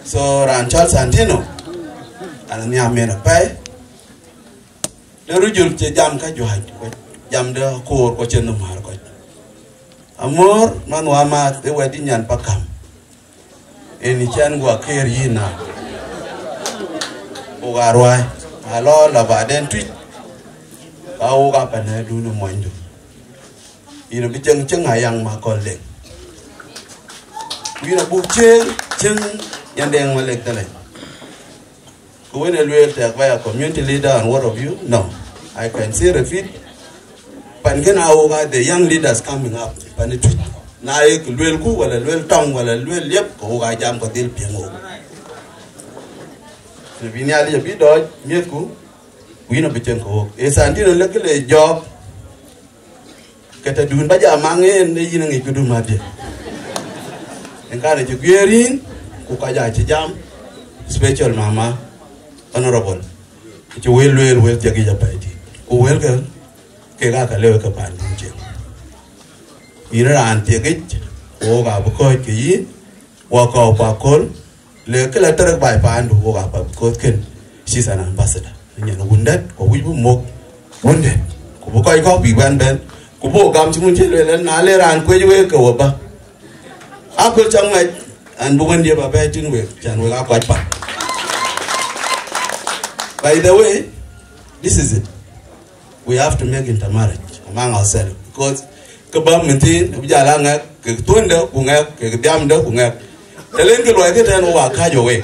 So ran chal Santino an nya mena pai le rujul che jam ka juhaj jam de ko ko chen mar ko Amuor man wa ma te wedi nyan pakam eni chan gwa ker yina o garwa alo la baden tweet ka o ga pane du no mondo ina bi cheng cheng ayang ma ko le ina bu cheng yan deng ma lek tale ko when elwe ta by a community leader and what of you no I can see repeat pan ken awoga the young leaders coming up pan it na ek lwel ku wala lwel tong wala lwel yep ko ga jam ko dil piengo ne binyali ya bido miet ku wino bichen ko e Santino lekle job kata dun baja mangen ne yina ngi kudu madde en kana ci gwerin ku ka ja ci jam special mama honorable ci wel jagi ja payti ku wel ga ke ga ka lewe ka pan je ira an te ge o ga bu ko ke yi wa ka pa kol le ke la tar ba pa andu o ga pa ko ken si sana ambassador nya no wundat ko wi bu mok wundet ko bu ko bi ban ben ko bo gam ci mun je le na le ran ko je ko ba akol chang mai an bu ndia ba ba tin we chan we ga ko pa. By the way, this is it. We have to make intermarriage among ourselves because kabamenti bijala nga ke tonda kunga ke diamda kunga telen ke loye ke tan wa ka jo we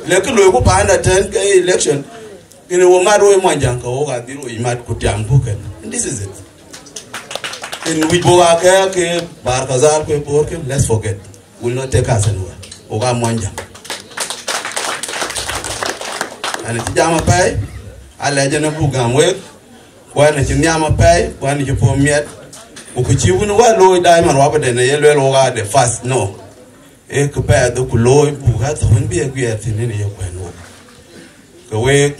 le ke loye ko pa anda ten ke election ine wo ngado e mwanjang ko ga diro imat ku tiam ku ken. This is it. In we go ke bar kazar ko por ke let's forget will not take us anywhere o ga mwanjang ana ti jama pay ala jana bu gam we wana ci nyama pay wana ci po miet ko ci wonu wa lo dai man wa bade ne yelo lo ga de fast no e ko pa do ku lo bu ga to bi e gwe ti ne ye ko no ko we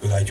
ga